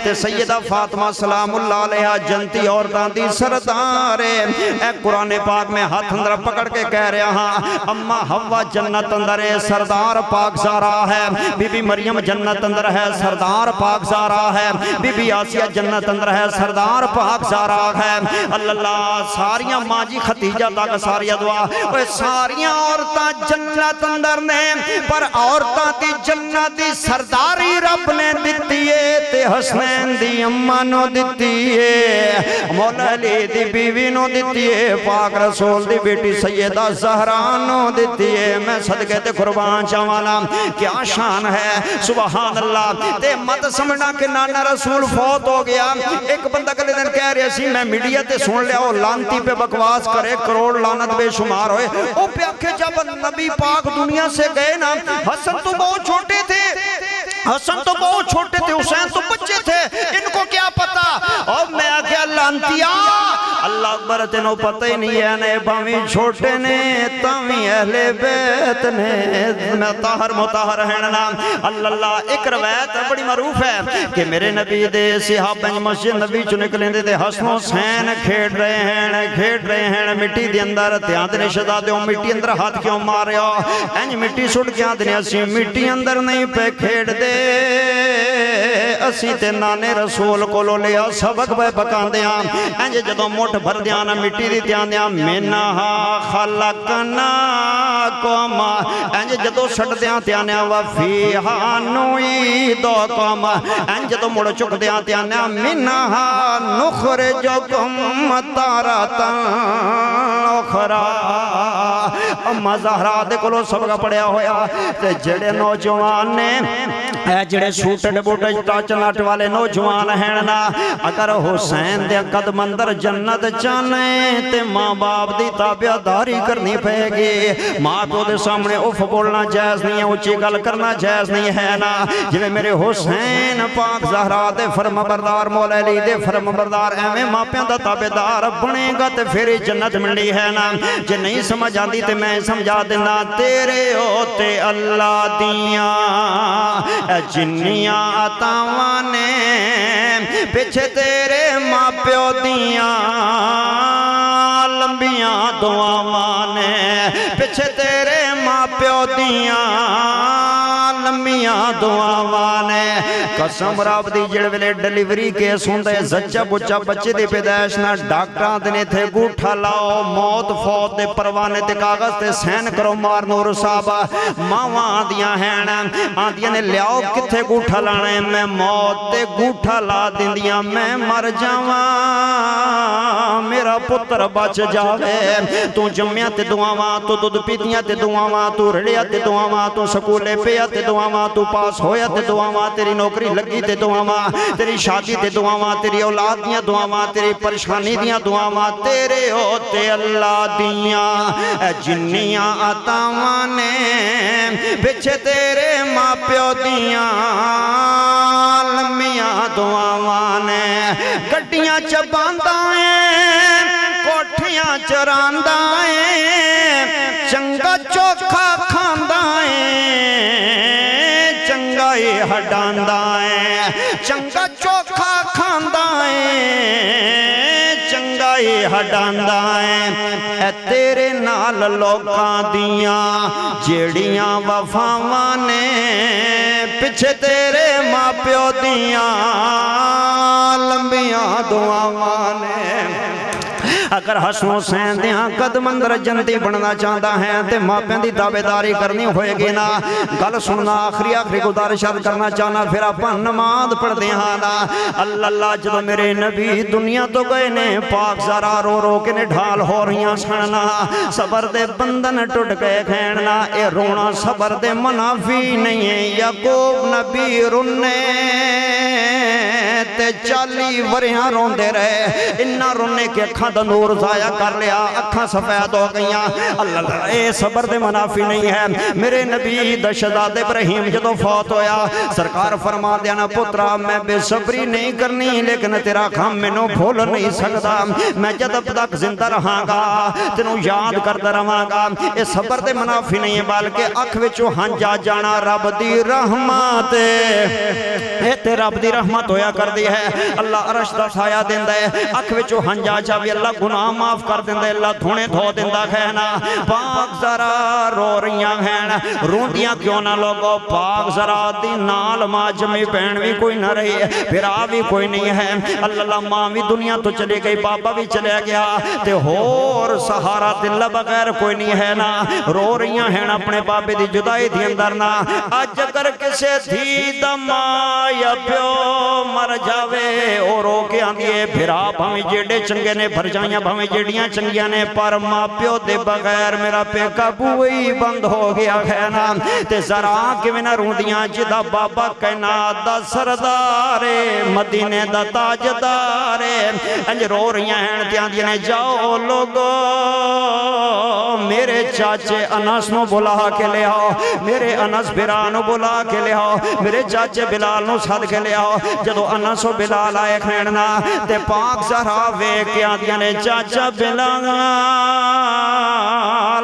تے سیدہ فاطمہ سلام اللہ علیہ جنتی عورتاں دی سردار اے قرآن پاک میں ہاتھ اندر پکڑ کے کہہ رہا ہاں اما حوا جنت اندر سردار پاک زارا ہے بی بی مریم جنت اندر ہے سردار پاک زارا ہے بی بی آسیہ جنت اندر ہے سردار پاک زارا ہے اللہ ساریاں ماں جی ختیجہ تک ساریاں دعا وہ ساریاں عورتاں جنت اندر نے پر عورتاں دی جنت دی سرداری رب نے دیتی ہے تے حسنین دی اماں نو دیتی ہے مولا علی دی بیوی نو دیتی ہے پاک رسول دی بیٹی سیدہ زہرا نو دیتی ہے میں صدقے تے قربان چاوانا کیا شان ہے سبحان اللہ تے مت سمجھنا کہ نانا رسول فوت ہو گیا ایک بندہ کلے دن کہہ رہے سی میں میڈیا تے سن لیا وہ لانتی پہ بکواس کرے کروڑ لانت بے شمار ہوئے او پہ کہ جب نبی پاک دنیا سے گئے نا حسن تو بہت چھوٹے تھے حسن تو بہت چھوٹے تھے حسین تو بچے تھے ان کو کیا پتا اور میں آگیا لانتیا اللہ اکبر تینوں پتہ ہی نہیں ہے نے بامی چھوٹے نے تامی اہل بیت نے میں طاہر مطاہر ہیں نام اللہ ایک روایت بڑی معروف ہے کہ میرے نبی دے صحابہ مسجد نبی چو نکلیں دے حسن حسین کھیڑ رہے ہیں مٹی دے اندر تیاں دنے شہزادے ہوں مٹی اندر ہاتھ کیوں مارے ہو انج مٹی سٹ کیا دنے اسی مٹی اندر نہیں پہ کھیڑ دے اسی تے نانے رسول کو لو لیا سبق بے پکان دیا انج جدو موٹ بھر دیانا مٹی دی دیان دیا منہا خلقناکم انج جدو سٹ دیاں تیانا وفیہا نعیدکم انج جدو موڑ چک دیاں تیانا منہا نخرجکم تارتا اخرى اما زہرا دے کلو سبقہ پڑھیا ہویا تے جڑے نوجوان نے جڑے سوٹڈ بوٹے ٹاچنٹ والے نوجوان ہیں نا اگر حسین دے قدم اندر جنت چانے تے ماں باپ دی تابعداری کرنی پہے گی ماں کو دے سامنے اف بولنا جائز نہیں ہے اچھی گل کرنا جائز نہیں ہے نا جویں میرے حسین پاک زہرا دے فرم بردار مولا علی دے فرم بردار ایویں ماں پیاں دا تابعدار بنے گا تے پھر جنت ملنی ہے نا جے نہیں سمجھ آندی تے میں سمجھا دینا تیرے ہوتے اللہ دیاں جنیاں عطاوانے پیچھے تیرے ماں پیو دیاں لمبیاں دعاوانے پیچھے تیرے ماں پیو دیاں لمبیاں دعاوانے قسم رب دی جڑ ویلے ڈیلیوری کیس ہوندے زچا بچا بچے دی پیدائش نہ ڈاکٹراں دے تھے گوٹھا لاؤ موت فوت دے پروانے تے کاغذ تے سین کرو مار نور صاحب ماواں آندیاں ہیں آندیاں نے لیاؤ کتھے گوٹھا لانے میں موت تے گوٹھا لا دیندیاں میں مر جاواں میرا پتر بچ جاوے تو جمعیاں تے دعاواں تو دودھ پیتیاں تے دعاواں تو رڑیاں تے دعاواں تو سکولے پیا تے دعاواں تو پاس ہویا تے دعاواں تیری نوکری نوکری لگی تے دعاواں، تیری شادی تے دعاواں، تیری اولاد دیاں دعاواں، تیری پریشانی دیاں دعاواں تیرے ہوتے اللہ دیاں جنیاں عطاواں نے پچھے تیرے ماں پیو دیاں لمیاں دعاواں نے گڈیاں چباندا ہیں کوٹھیاں چراندا ہیں چنگا چوکھا کھاندا ہے چنگا یہ ہڈاندا ہے چنگا چوکھا کھاندا ہے چنگا یہ ہڈاندا ہے اے تیرے نال لوکاں دیاں جیڑیاں وفاواں نے پچھے تیرے ماں پیو دیاں لمبیاں دعاواں نے اگر حسن حسین دیاں قدم اندر جنتی بننا چاہتا ہے تے ماپیاں دی دعویداری کرنی ہوئے گی نا گل سننا آخری گزارشات کرنا چاہنا پھر اپا نماز پڑھ دے نا اللہ جدو میرے نبی دنیا تو گئے نے پاک ذرا رو رو کے نے ڈھال ہو رہیاں سننا صبر دے بندن ٹوٹ گئے کھیننا اے رونا صبر دے منافی نہیں ہے یعقوب نبی رونے تے 40 وریاں روندے رہے انہاں رونے کے اکھاں دا نور ضائع کر لیا اکھاں سفید ہو گئیاں اللہ اے صبر دے منافی نہیں ہے میرے نبی دا شہزادہ ابراہیم جدو فوت ہویا سرکار فرما دیا نا پترا میں بے صبری نہیں کرنی لیکن تیرا کام میں نو بھول نہیں سکتا میں جدب تک زندہ رہاں گا تینوں یاد کرتا رہاں گا اے صبر دے منافی نہیں ہے بلکہ اکھ وچوں ہنجا جانا رب دی رحمت اے تے رب دی رحمت ہویا کر دی ہے اللہ عرش دا سایہ دیندہ ہے اکھ وچوں ہنجا جاوی اللہ گناہ معاف کر دیندہ ہے اللہ دھونے دھو دیندہ ہے نا پاک ذرا رو رہیاں ہیں روندیاں کیوں نہ لوگو پاک ذرا دی نال ماں جمی بہن بھی کوئی نہ رہی ہے پھر بھی کوئی نہیں ہے اللہ ماں بھی دنیا تو چلے گئی بابا بھی چلے گیا تے ہور سہارا دل بغیر کوئی نہیں ہے نا رو رہیاں ہیں اپنے بابے دی جدائی دی اندر نا اج اگر کسے تھی دا ماں یا پیو مر جاوے اور رو کے آندھئے پھرا بھاویں جیڑے چنگے نے بھر جائیاں بھاویں جیڑیاں چنگیاں نے پر ماں پیو دے بغیر میرا پہ قبوئی بند ہو گیا ہے نا تے ذرا کے میں نہ روندیاں جدا بابا کہنا دا سردارے مدینے دا تاجدارے انج رو رہیاں ہیں تیاں دینے جاؤ لوگو میرے چاچے انس نو بلا کے لے آؤ میرے انس برانو بلا کے لے آؤ میرے چاچے بلال نو ساتھ کے لے آؤ جدو انس و بلال آئے کھیننا تے پاک زہرا وے کیا دیا نے چاچا بلال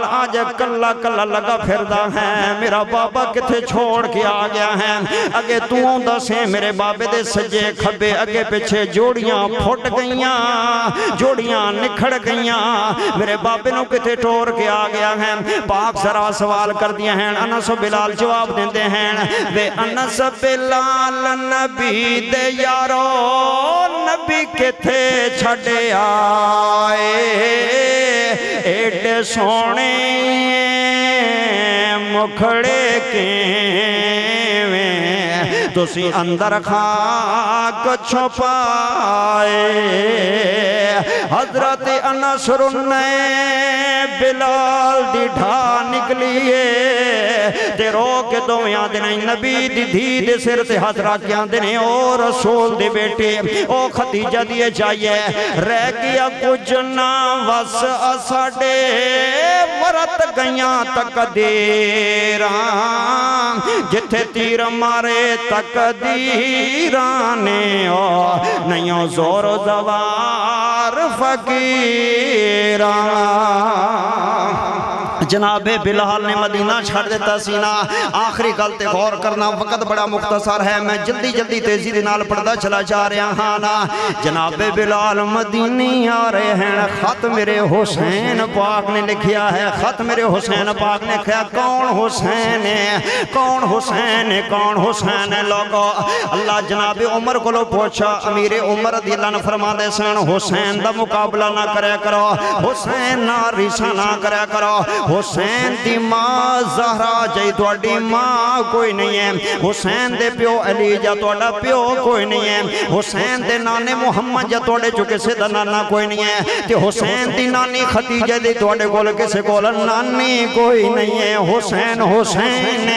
آج کلا کلا لگا پھردہ ہے میرا بابا کتے چھوڑ کے آ گیا ہے اگے توں دا سے میرے بابے دے سجے کھبے اگے پیچھے جوڑیاں پھٹ گئیاں جوڑیاں نکھڑ گئیاں میرے بابے نو کتے ٹور کے آ گیا ہے پاک ذرا سوال کر دیا ہیں انس و بلال جواب دیندے ہیں وے انس بلال نبی دے یارو نبی کتے چھڑے آئے ایڈے سونے مکھڑے کے تسی اندر خاک چھپائے حضرت انس رنے بلال دی ڈھا نکلیے تے رو کے دویاں دینے نبی دی دھی دے سر تے حضرت کیاں دینے او رسول دی بیٹی او خدیجہ دیے جائیے رہ گیا کچھ نہ وس اساڑے ورت گیاں تقدیراں جتھے تیر مارے تقدیراں نے او نہیں زور زوار فقیراں جناب بلال نے مدینہ چھڑ دیتا سینہ آخری گلتے غور کرنا وقت بڑا مختصر ہے میں جلدی جلدی تیزی دینال پڑھتا چلا جا رہا ہانا جناب بلال مدینی آ رہے ہیں خط میرے حسین پاک نے لکھیا ہے خط میرے حسین پاک نے لکھیا کون حسین ہے کون حسین ہے کون حسین ہے لوگو اللہ جناب عمر کو لو پوچھا امیر عمر رضی اللہ عنہ فرما دے سن حسین دا مقابلہ نہ کرے کرو حسین نہ ریسہ نہ کرے کرو حسین دی ماں زہرا جی تواڈی ماں کوئی نہیں ہے حسین دے پیو علی جا تواڈا پیو کوئی نہیں ہے حسین دے نانے محمد جا تواڈے جو کسے دا نانا کوئی نہیں ہے تے حسین دی نانی خدیجہ دی تواڈے کول کسے کول نانی کوئی نہیں ہے حسین حسین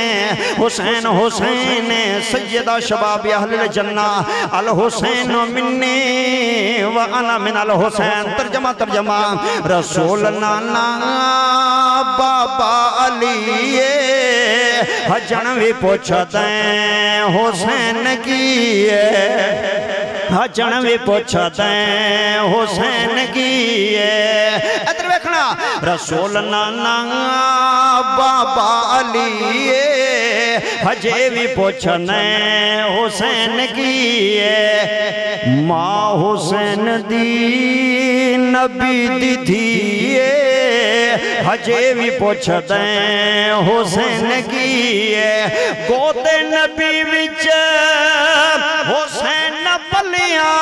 حسین حسین سیدہ شباب اہل الجنہ الحسین منی وانا من الحسین ترجمہ رسول نانا بابا علی حجن بھی پوچھتا ہے حسین کی حجن بھی پوچھتا ہے حسین کی ادھر دیکھنا رسول نانا بابا علی حجے بھی پوچھنا ہے حسین کی ماں حسین دی نبی دی تھی حجے بھی پوچھتے ہیں حسین کی گوتے نبی وچ حسین پلیاں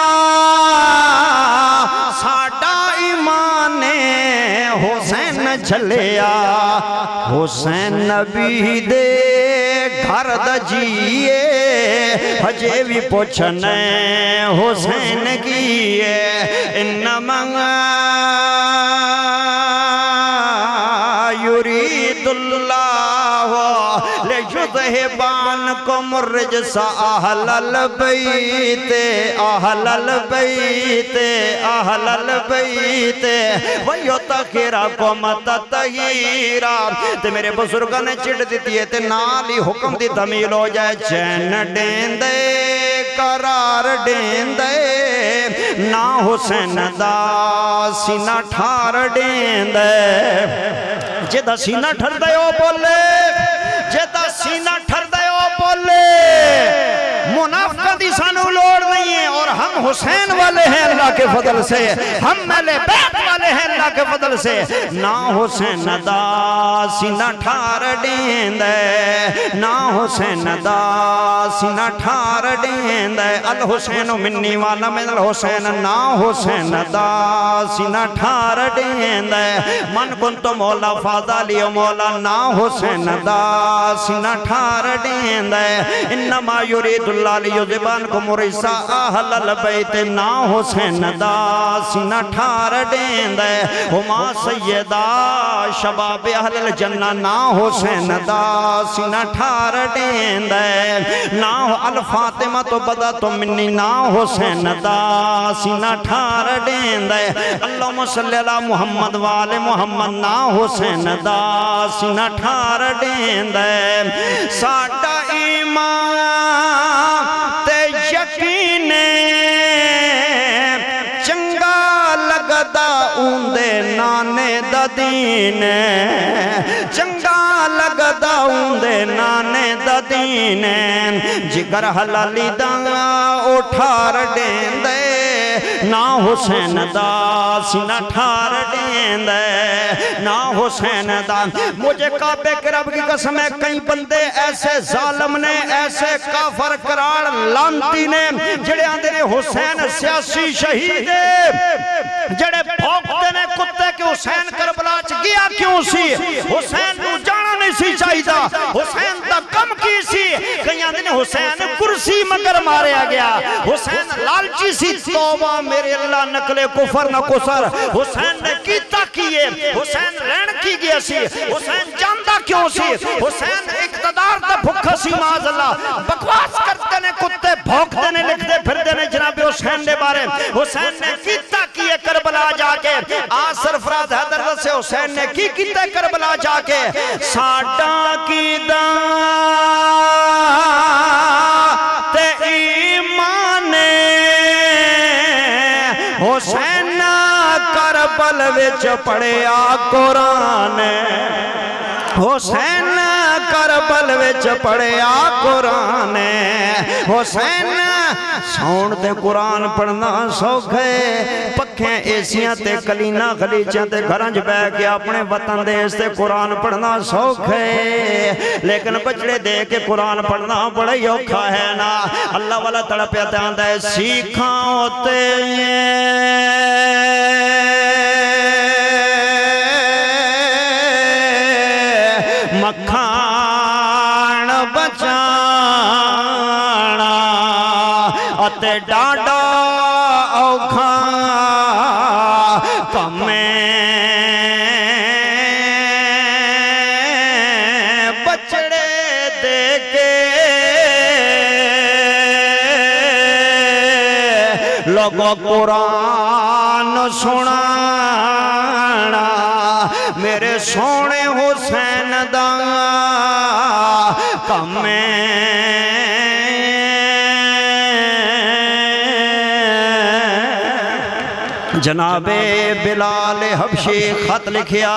ساڈا ایمان حسین جھلیا حسین نبی دے گھر دا جیے حجے بھی پوچھنے حسین کی انما یرید اللہ لیذہب عنکم الرجس اہل البیت اہل البیت اہل البیت ویطہرکم تطہیرا تے میرے بزرگاں نے چڑ دیتی ہے تے نال ہی حکم دی تعمیل ہو جائے چین دین دے قرار دین دے نا حسین دا سینہ ٹھار دین دے جیدہ سینہ ٹھر دے او بولے جیدہ سینہ ٹھر دے او بولے منافقہ دی سانو لوڑ نہیں ہے اور ہم حسین والے ہیں اللہ کے فضل سے ہم مہل بیت والے ہیں اللہ کے فضل سے نا حسین دا سینہ ٹھار دین دے نا حسین دا سینہ ٹھار دین دے الحسین منی وانا من الحسین نا حسین دا سینہ ٹھار دین دے من کنتو مولا فاضلی مولا نا حسین دا سینہ ٹھار دین دے انما یرید اللہ لیذہب عنکم الرجس اہل البیت نا حسین دا سینہ ٹھار دین دے ہما سیدہ شباب اہل الجنہ نا حسین دا سینہ ٹھار دین دے نا الفاطمہ تو بدا تو منی نا حسین دا سینہ ٹھار دین دے اللہم صلی اللہ محمد وآل محمد نا حسین دا سینہ ٹھار دین دے ساڈا ایمان تے یقین چنگا لگدا اوندے نانے دا دین چنگا لگدا اوندے نانے دا دین جگر حلالی دا اٹھار دین دے نا حسین دا سینہ ٹھار دین دے نا حسین دا مجھے کعبے کے رب کی قسم ہے کئی بندے ایسے ظالم نے ایسے کافر قرار لانتی نے جڑے آندے نے حسین سیاسی شہید جڑے بھوکتے نے کتے کہ حسین کربلا چ گیا کیوں سی حسین نو جانا نہیں سی چاہیدا حسین دا کم کی سی کئی آندے نے حسین کرسی مگر ماریا گیا حسین لالچی سی توبہ میرے اللہ نکلے کفر نہ کسر حسین نے کیتا کیے حسین رین کی گیا سی حسین جاندہ کیوں سی حسین اقتدار دا بھکھا سی معاذ اللہ بکواس کرتے نے کتے بھوکتے نے لکھتے پھرتے نے جناب حسین نے بارے حسین نے کیتا کیے کربلا جا کے آج سرفراز حیدر سے حسین نے کی کیتا کربلا جا کے ساڈا کی دا تے ایمان حسین کربل وچ پڑھیا قرآن حسین کربل وچ پڑھیا قرآن حسین سون تے قرآن پڑھنا سوکھے پکھیں ایسیاں تے کلینا خلیچیاں تے گھرانج بے کے اپنے وطن دے اس تے قرآن پڑھنا سوکھے لیکن بچڑے دے کے قرآن پڑھنا بڑا ہی اوکھا ہے نا اللہ والا تڑپیا تے آندہ ہے سیکھاں ہوتے اتے ڈاڈا اوکھا کمیں بچڑے دے کے لوگوں قرآن سنانا میرے سونے حسین دا کمیں جناب بلال حبشی خط لکھیا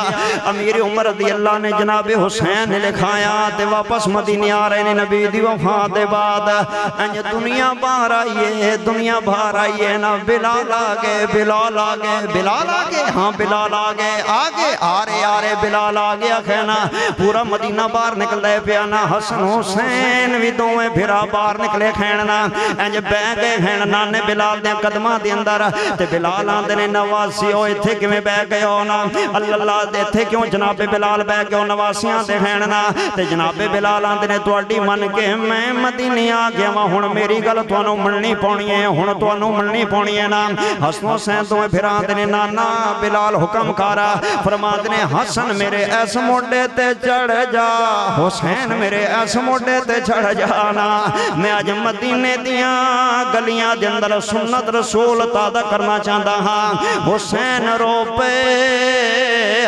امیر عمر رضی اللہ نے جناب حسین نے لکھایا تے واپس مدینے آ رہے نے نبی دی وفات دے بعد انج دنیا باہر آئیے دنیا باہر آئیے نا بلال آگے بلال آگے بلال آگے ہاں بلال آگے آگے آرے بلال آگے آخینا پورا مدینہ باہر نکل دے پیانا حسن حسین بھی دوئے بھرا باہر نکلے کھیننا انج بے گئے کھین نانے بلال دے قدمہ دے اندر تے بلال آن نے نواسی ہوئے تھے کیوں بے گئے ہونا اللہ دے تھے کیوں جناب بلال بے گئے ہو نواسیاں دے خیننا تے جناب بلال آن نے توڑی من کے میں مدینہ آگیا ماں ہون میری گل توانو ملنی پونی ہے ہون توانو ملنی پونی ہے نا حسن حسین دوئے پھران دے نانا بلال حکم کارا فرمان دے حسن میرے ایس موڑے تے چڑھ جا حسین میرے ایس موڑے تے چڑھ جانا میں آج مدینہ دیاں گلیاں دے اندر سنت رسول تازہ کرنا چاہتا ہاں حسین رو پے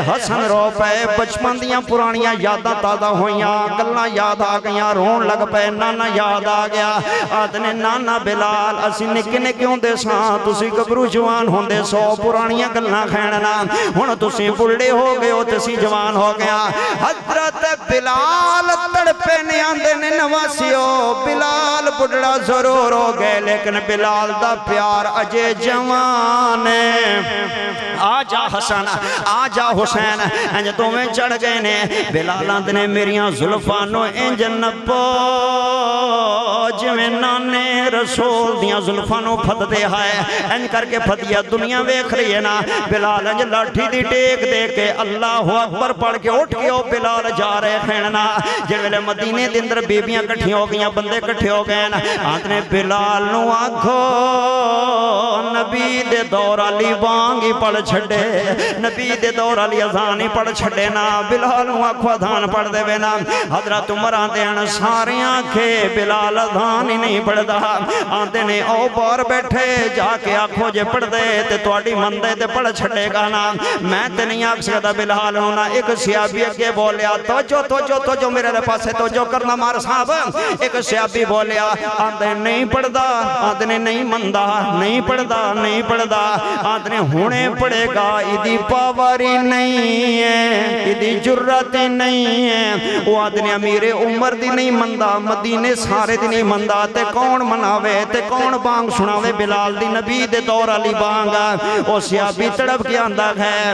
حسن رو پے بچپن دیاں پرانیاں یاداں تازہ ہوئیاں گلاں یاد آ گئیاں رون لگ پے نانا یاد آ گیا آدھنے نانا بلال اسی نکے نکے ہوندے ساں تسی گبرو جوان ہوندے سو پرانیاں گلاں کھیننا ہن تسی بڑھے ہو گئے ہو تسی جوان ہو گیا حضرت بلال تڑپے نے آندے نے نواسیو بلال بڑھڑا ضرور ہو گئے لیکن بلال دا پیار اجے جوان آجا حسن آجا حسین انج تمہیں چڑھ گئے نے بلال آندنے میریاں ظلفانو انج نپو جویں نانے رسول دیاں ظلفانو پھت دے ہائے انج کر کے پھتیا دنیا ویکھ رہی ہے نا بلال انج لاٹھی دی ٹیک دے کے اللہ اکبر پڑھ کے اٹھ کے او بلال جا رہے کھیننا جن ویلے مدینے دے اندر بیبیاں کٹھی ہو گئیاں بندے کٹھے ہو گئے نا آندنے بلال نو آکھو نبی دے دور علی بانگی پڑھ چھڑے نبی دے دور علی ازانی پڑھ چھڑے نا بلال نو آکھو ادھان پڑھ دے بینا حضرت عمر آندے ہیں سارے آنکھے بلال ادھان ہی نہیں پڑھ دا آندے نے او بار بیٹھے جا کے آکھو جے پڑھ دے تے توڑی مندے تے پڑھ چھڑے گا نا میں تے نہیں آکھ سکتا بلال ہونا ایک سیابی اگے بولیا توجہ میرے لے پاسے توجہ کرنا مار صاحب ایک سیابی بولیا آندے نہیں پڑھ دا آندے نہیں مندہ نہیں پڑھ دا نہیں پڑھ دا آندے ہونے پڑے گا ایدی پاواری نہیں ہے ایدی جرت نہیں ہے وہ آندے امیر عمر دی نہیں مندہ مدینے سارے دی نہیں مندہ تے کون مناوے تے کون بانگ سناوے بلال دی نبی دے دور علی بانگا وہ سیابی تڑپ کے اندر ہے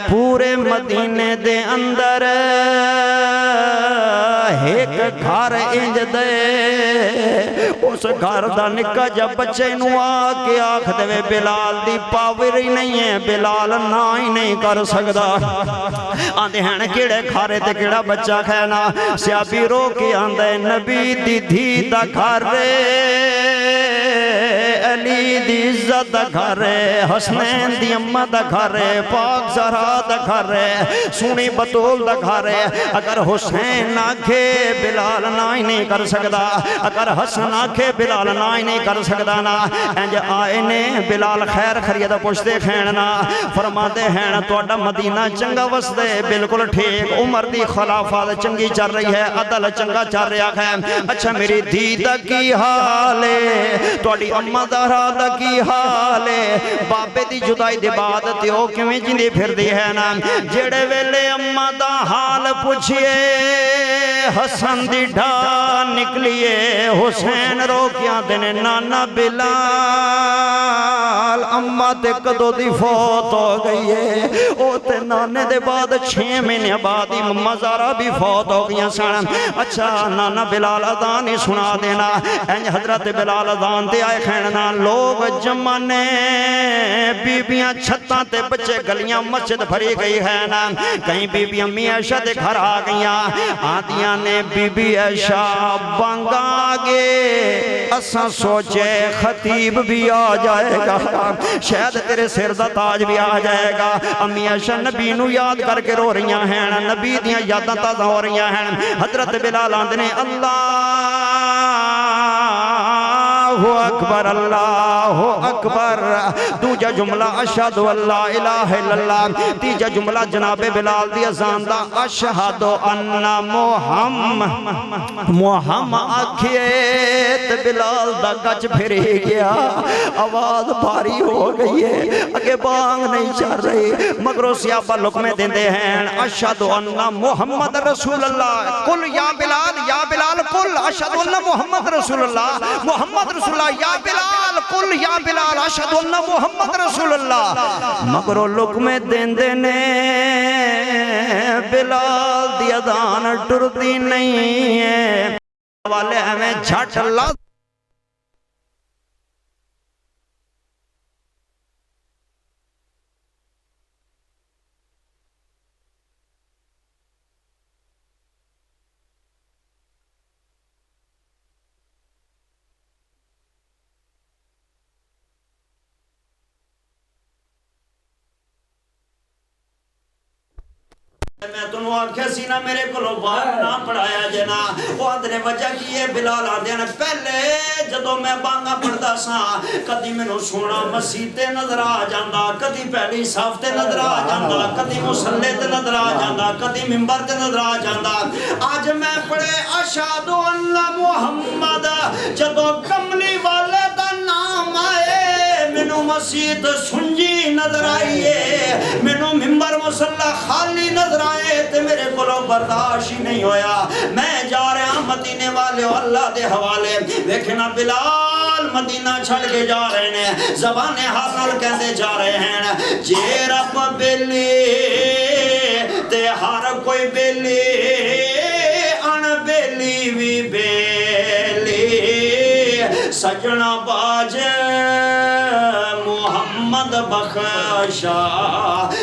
پورے مدینے دے اندر ایک گھر انج دے اس گھر دا نکا جب بچے نو آکے آکھ دے بلال دی پاور ہی نہیں ہے بلال نہ ہی نہیں کر سکدا آندے ہیں کیڑے کھارے تے کیڑا بچہ کھینا سیابی رو کے آندے نبی دی دھی دا گھر علی دی عزت دا گھر حسنین دی امہ دا گھر پاک زہرا دا گھر سونی بطول دا گھر اگر حسین آکھے بلال نہ ہی نہیں کر سکدا اگر حسن آکھے بلال نہ ہی نہیں کر سکدا نا انج آئے نے بلال خیر خریدہ پوچھتے کھیننا فرما دے ہیں توڑا مدینہ چنگا وسدے بالکل ٹھیک عمر دی خلافات چنگی چل رہی ہے عدل چنگا چل رہا ہے اچھا میری دیدہ کی حالے توڑی امہ دارا دا کی حالے بابے دی جدائی دی بات تیو کیویں جندی پھر دی ہے نا جڑے ویلے امہ دا حال پوچھئے حسن دی ڈھا نکلیے حسین رو کیا دینے نانا بلال امہ تے کدو دی فوت ہو گئی ہے او تے نانے دے بعد 6 مہینے بعد امہ زارہ بھی فوت ہو گئی سن اچھا نانا بلال اذان ہی سنا دینا انج حضرت بلال اذان دے آئے کھیننا لوگ جمانے بیبیاں چھتاں تے بچے گلیاں مسجد بھری گئی ہے نا کہیں بیبیاں میاشہ دے گھر آ گئیاں آدیاں آخیاں نے بی بی عائشہ بانگا گے اساں سوچے خطیب بھی آ جائے گا شاید تیرے سر دا تاج بھی آ جائے گا امی عائشہ نبی نو یاد کر کے رو رہی ہیں نبی دیاں یاداں تازہ ہو رہی ہیں حضرت بلال آندنے اللہ اکبر اللہ اکبر دوجا جملہ اشہد اللہ الہ الا اللہ تیجا جملہ جناب بلال دی اذان دا اشہد ان محمد آکھیت بلال دا گچ پھر ہی گیا آواز بھاری ہو گئی ہے اگے بانگ نہیں چل رہی مگرو سیابہ لکمے دیندے ہیں اشہد ان محمد رسول اللہ قل یا بلال قل اشہد ان محمد رسول اللہ محمد رسول اللہ یا بلال قل یا بلال اشہد ان محمد رسول اللہ مگرو لکمے دیندے نے بلال دی اذان ٹردی نہیں ہے والے ہمیں جھٹ اللہ میں تنہوں آنکھیں سینہ میرے کو لو بات نہ پڑھایا جنا وہ اندھنے وجہ کی یہ بلال آدھے نا پہلے جدو میں بانگا پڑھتا سا کدی میں نو سونا مسیحتے نظر آ جاندہ کدی پہلی صافتے نظر آ جاندہ کدی مسلح تے نظر آ جاندہ کدی ممبر تے نظر آ جاندہ آج میں پڑھے اشہد ان محمد جدو کملی والے دا نام آئے منو مسیحت سنجی نظر آئیے منو ممبر مسلح خالی نظر آئے تے میرے کلو برداشت ہی نہیں ہویا میں جا رہا ہوں مدینے والے اللہ دے حوالے دیکھنا بلال مدینہ چھڑ کے جا رہے ہیں زبان حال نال کہتے جا رہے ہیں جے رب بیلی تے ہر کوئی بیلی ان بیلی وی بیلی سجنہ باج محمد بخشا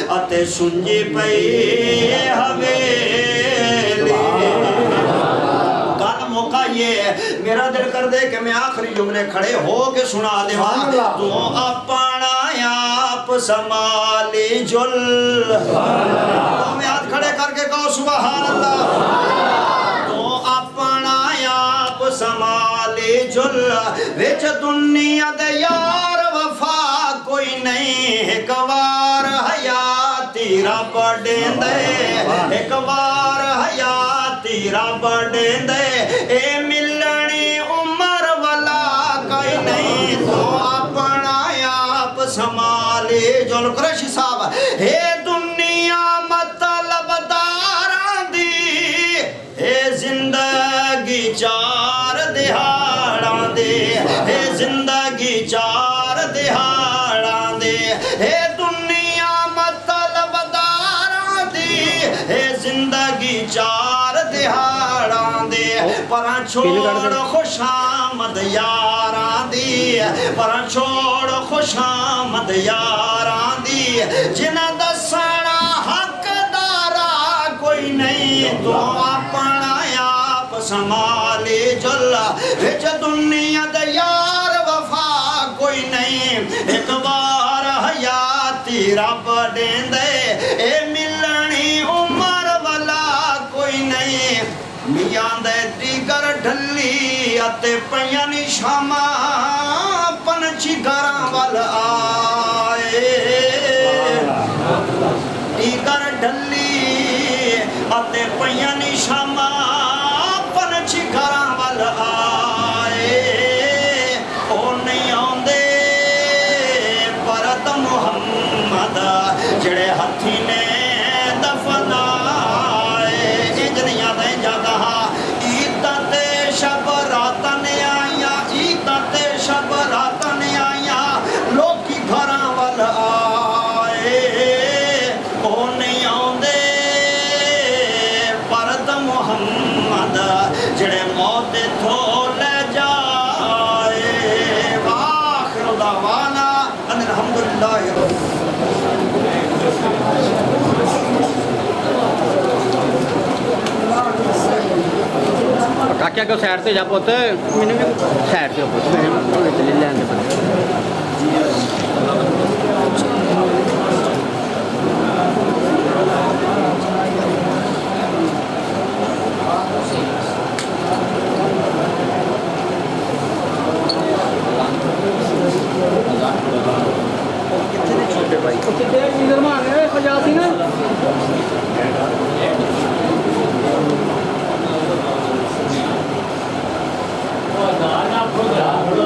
اتے سنجی پئی حویلی کل موقع یہ میرا دل کر دے کہ میں آخری جملے کھڑے ہو کے سنا دے تو اپنا آپ سنبھالی جل تو میں ہاتھ کھڑے کر کے کہو سبحان اللہ تو اپنا آپ سنبھالی جل وچ دنیا دے یار وفا کوئی نہیں ایک وار حیاتی رب ڈیندے ایک وار حیاتی رب ڈیندے اے ملنی عمر والا کوئی نہیں تو اپنا آپ سنبھالی جل قریشی صاحب اے دنیا مطلب داراں دی اے زندگی چار دہاڑاں دے اے زندگی چار دہاڑاں دے اے دنیا مطلب داراں دی اے زندگی چار دہاڑاں دے پراں چھوڑ خوش آمد یاراں دی پراں چھوڑ خوش آمد یاراں دی جنہ دسنا حق دارا کوئی نہیں تو اپنا آپ سنبھالی جل وچ دنیا دے یار وفا کوئی نہیں ایک بار حیاتی رب دیندے اے ملنی عمر والا کوئی نہیں میاں دے دیگر ڈھلی اتے پیانی شاما پنچی گھراں وال آئے دیگر ڈھلی اتے پیانی شاما پنچی گھراں وال آئے او نہیں آندے پرت محمد جڑے ہتھی نے دفنائے انجنیاں دیں جاگا عیدہ تے شب راتن آئیاں عیدہ تے شب راتن آئیاں لوکی گھراں وال آئے او نہیں آندے پرت محمد جڑے موت تھو لے جائے وآخر دعوانا ان الحمدللہ رب ਕਾਕਿਆ ਕੋ ਸਾਈਡ ਤੇ ਜਾ ਪੁੱਤ ਮੈਨੂੰ ਸਾਈਡ ਤੇ ਪੁੱਤ ਮੈਨੂੰ ਲੈ ਲੈਣ